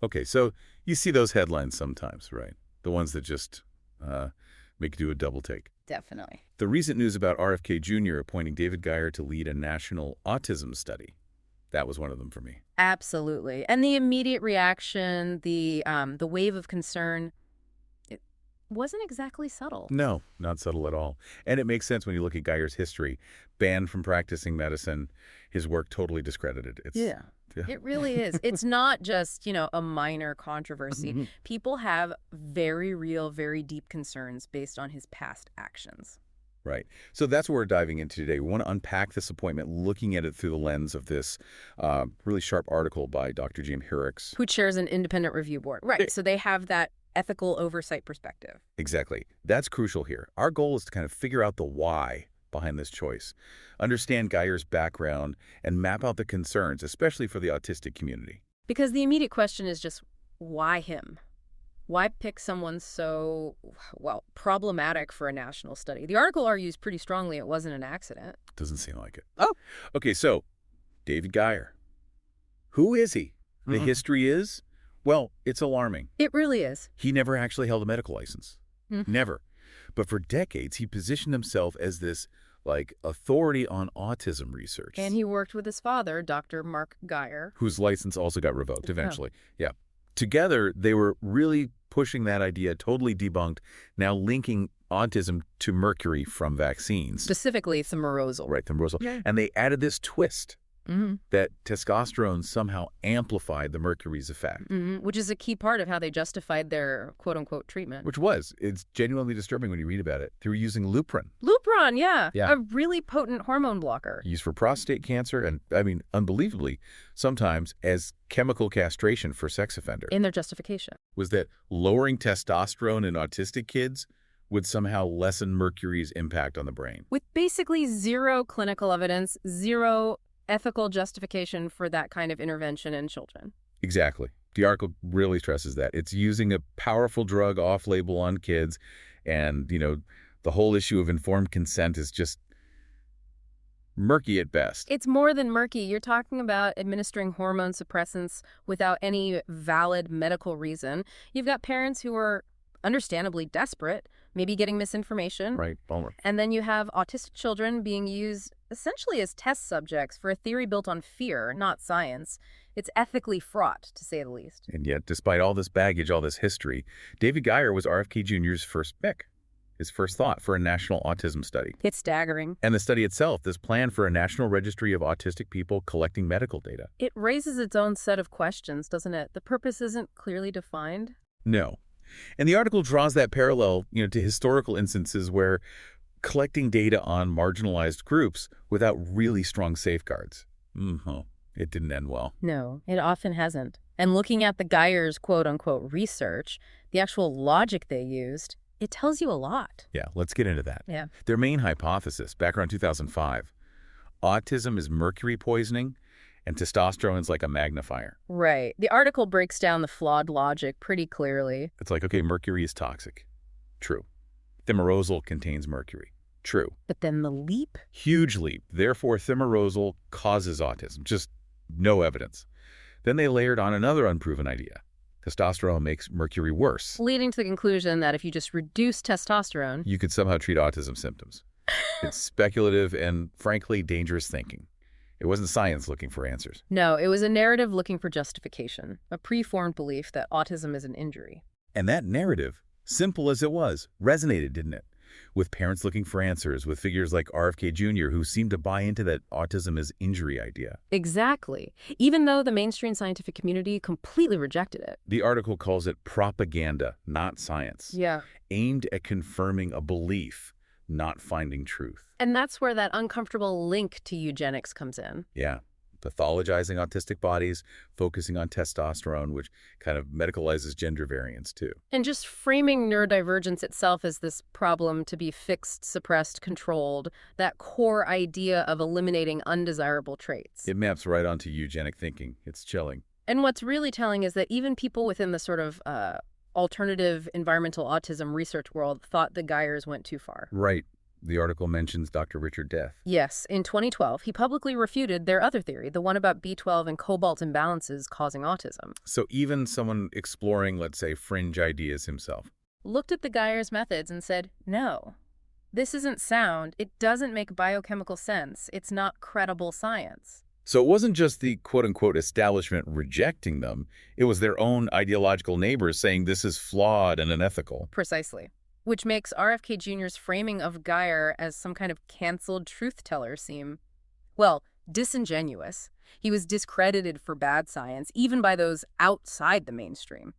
Okay, so you see those headlines sometimes, right? The ones that just make you do a double take. Definitely. The recent news about RFK Jr. appointing David Geier to lead a national autism study. That was one of them for me. Absolutely. And the immediate reaction, the wave of concern, it wasn't exactly subtle. No, not subtle at all. And it makes sense when you look at Geier's history. Banned from practicing medicine, his work totally discredited. Yeah. It really is. It's not just, a minor controversy. People have very real, very deep concerns based on his past actions. Right. So that's what we're diving into today. We want to unpack this appointment, looking at it through the lens of this really sharp article by Dr. Jaime Hoerricks. Who chairs an independent review board. Right. So they have that ethical oversight perspective. Exactly. That's crucial here. Our goal is to kind of figure out the why behind this choice, understand Geier's background, and map out the concerns, especially for the autistic community. Because the immediate question is just, why him? Why pick someone so, problematic for a national study? The article argues pretty strongly it wasn't an accident. Doesn't seem like it. Oh. Okay, so David Geier. Who is he? The history is, well, it's alarming. It really is. He never actually held a medical license. Never. But for decades, he positioned himself as this, authority on autism research. And he worked with his father, Dr. Mark Geier. Whose license also got revoked eventually. Yeah. Together, they were really pushing that idea, totally debunked, now linking autism to mercury from vaccines. Specifically, thimerosal. Right, thimerosal. Yeah. And they added this twist that testosterone somehow amplified the mercury's effect. Which is a key part of how they justified their quote-unquote treatment. It's genuinely disturbing when you read about it. They were using Lupron. Lupron, yeah. Yeah. A really potent hormone blocker. Used for prostate cancer and, unbelievably, sometimes as chemical castration for sex offenders. In their justification. Was that lowering testosterone in autistic kids would somehow lessen mercury's impact on the brain. With basically zero clinical evidence, zero ethical justification for that kind of intervention in children. Exactly. The article really stresses that. It's using a powerful drug off-label on kids, and, the whole issue of informed consent is just murky at best. It's more than murky. You're talking about administering hormone suppressants without any valid medical reason. You've got parents who are understandably desperate, maybe getting misinformation. Right, bummer. And then you have autistic children being used essentially as test subjects for a theory built on fear, not science. It's ethically fraught, to say the least. And yet, despite all this baggage, all this history, David Geier was RFK Jr.'s first pick, his first thought for a national autism study. It's staggering. And the study itself, this plan for a national registry of autistic people collecting medical data. It raises its own set of questions, doesn't it? The purpose isn't clearly defined. No. And the article draws that parallel, to historical instances where collecting data on marginalized groups without really strong safeguards. It didn't end well. No, it often hasn't. And looking at the Geier's quote-unquote research, the actual logic they used, it tells you a lot. Yeah, let's get into that. Yeah. Their main hypothesis, back around 2005, autism is mercury poisoning and testosterone is like a magnifier. Right. The article breaks down the flawed logic pretty clearly. It's like, okay, mercury is toxic. True. Thimerosal contains mercury. True. But then the leap? Huge leap. Therefore, thimerosal causes autism. Just no evidence. Then they layered on another unproven idea. Testosterone makes mercury worse. Leading to the conclusion that if you just reduce testosterone, you could somehow treat autism symptoms. It's speculative and, frankly, dangerous thinking. It wasn't science looking for answers. No, it was a narrative looking for justification, a preformed belief that autism is an injury. And that narrative, simple as it was, resonated, didn't it? With parents looking for answers, with figures like RFK Jr. who seemed to buy into that autism is injury idea. Exactly. Even though the mainstream scientific community completely rejected it. The article calls it propaganda, not science. Yeah. Aimed at confirming a belief, not finding truth. And that's where that uncomfortable link to eugenics comes in. Yeah. Pathologizing autistic bodies, focusing on testosterone, which kind of medicalizes gender variance too. And just framing neurodivergence itself as this problem to be fixed, suppressed, controlled, that core idea of eliminating undesirable traits. It maps right onto eugenic thinking. It's chilling. And what's really telling is that even people within the sort of alternative environmental autism research world thought the Geiers went too far. Right. The article mentions Dr. Richard Death. Yes, in 2012, he publicly refuted their other theory, the one about B12 and cobalt imbalances causing autism. So even someone exploring, let's say, fringe ideas himself Looked at the Geier's methods and said, no, this isn't sound. It doesn't make biochemical sense. It's not credible science. So it wasn't just the quote-unquote establishment rejecting them. It was their own ideological neighbors saying this is flawed and unethical. Precisely. Which makes RFK Jr.'s framing of Geier as some kind of canceled truth-teller seem, well, disingenuous. He was discredited for bad science, even by those outside the mainstream.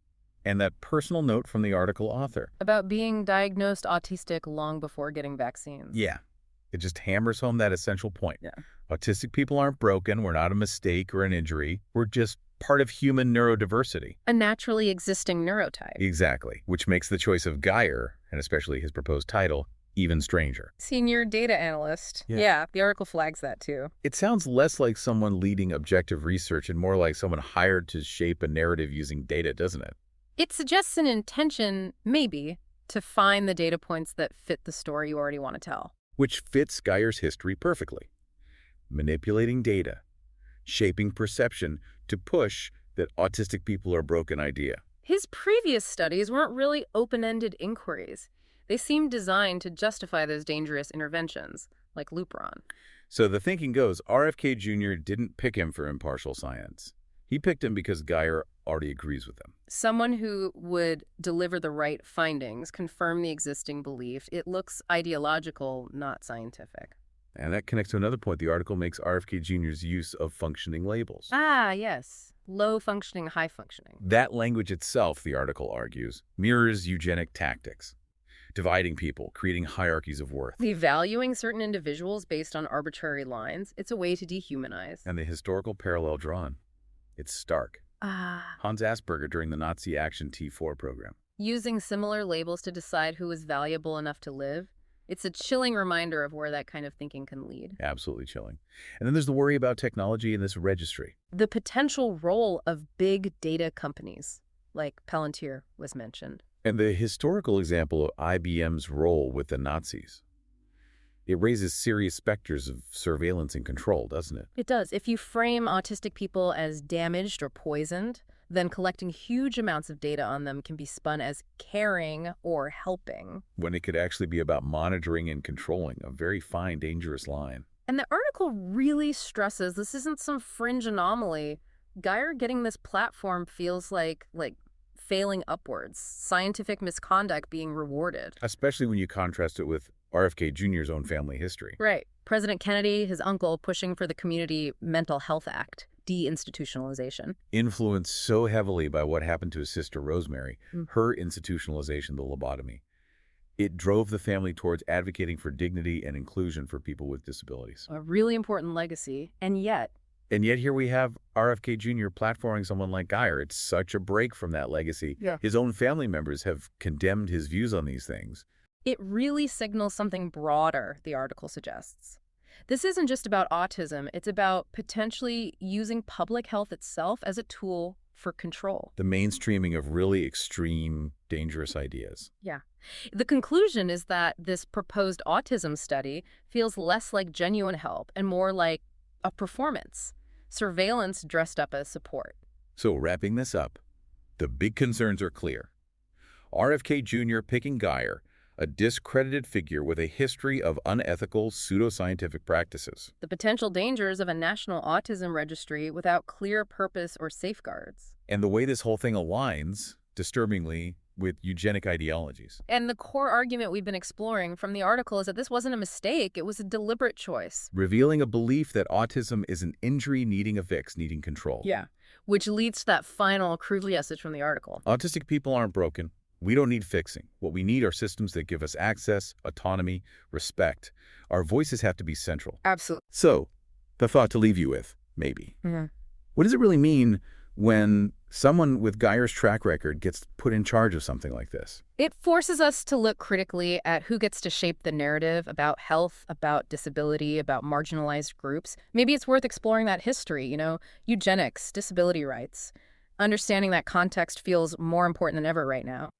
And that personal note from the article author. About being diagnosed autistic long before getting vaccines. Yeah. It just hammers home that essential point. Yeah. Autistic people aren't broken. We're not a mistake or an injury. We're just part of human neurodiversity. A naturally existing neurotype. Exactly. Which makes the choice of Geier, and especially his proposed title, even stranger. Senior data analyst. Yeah. Yeah, the article flags that too. It sounds less like someone leading objective research and more like someone hired to shape a narrative using data, doesn't it? It suggests an intention, maybe, to find the data points that fit the story you already want to tell. Which fits Geier's history perfectly. Manipulating data, shaping perception to push that autistic people are broken idea. His previous studies weren't really open-ended inquiries. They seemed designed to justify those dangerous interventions, like Lupron. So the thinking goes, RFK Jr. didn't pick him for impartial science. He picked him because Geier already agrees with him. Someone who would deliver the right findings, confirm the existing belief. It looks ideological, not scientific. And that connects to another point the article makes RFK Jr.'s use of functioning labels. Ah, yes. Low functioning, high functioning. That language itself, the article argues, mirrors eugenic tactics. Dividing people, creating hierarchies of worth. Devaluing certain individuals based on arbitrary lines. It's a way to dehumanize. And the historical parallel drawn. It's stark. Hans Asperger during the Nazi Aktion T4 program. Using similar labels to decide who is valuable enough to live. It's a chilling reminder of where that kind of thinking can lead. Absolutely chilling. And then there's the worry about technology in this registry. The potential role of big data companies, like Palantir was mentioned. And the historical example of IBM's role with the Nazis. It raises serious specters of surveillance and control, doesn't it? It does. If you frame autistic people as damaged or poisoned, then collecting huge amounts of data on them can be spun as caring or helping. When it could actually be about monitoring and controlling, a very fine, dangerous line. And the article really stresses this isn't some fringe anomaly. Geier getting this platform feels like failing upwards, scientific misconduct being rewarded. Especially when you contrast it with RFK Jr.'s own family history. Right. President Kennedy, his uncle, pushing for the Community Mental Health Act, deinstitutionalization. Influenced so heavily by what happened to his sister Rosemary, her institutionalization, the lobotomy. It drove the family towards advocating for dignity and inclusion for people with disabilities. A really important legacy, and yet here we have RFK Jr. platforming someone like Geier. It's such a break from that legacy. Yeah. His own family members have condemned his views on these things. it really signals something broader, the article suggests. This isn't just about autism. It's about potentially using public health itself as a tool for control. The mainstreaming of really extreme, dangerous ideas. Yeah. The conclusion is that this proposed autism study feels less like genuine help and more like a performance, surveillance dressed up as support. So wrapping this up, the big concerns are clear. RFK Jr. picking Geier, a discredited figure with a history of unethical pseudoscientific practices. The potential dangers of a national autism registry without clear purpose or safeguards. And the way this whole thing aligns, disturbingly, with eugenic ideologies. And the core argument we've been exploring from the article is that this wasn't a mistake, it was a deliberate choice. Revealing a belief that autism is an injury needing a fix, needing control. Yeah, which leads to that final crucial message from the article. Autistic people aren't broken. We don't need fixing. What we need are systems that give us access, autonomy, respect. Our voices have to be central. Absolutely. So, the thought to leave you with, maybe. Mm-hmm. What does it really mean when someone with Geier's track record gets put in charge of something like this? It forces us to look critically at who gets to shape the narrative about health, about disability, about marginalized groups. Maybe it's worth exploring that history, eugenics, disability rights. Understanding that context feels more important than ever right now.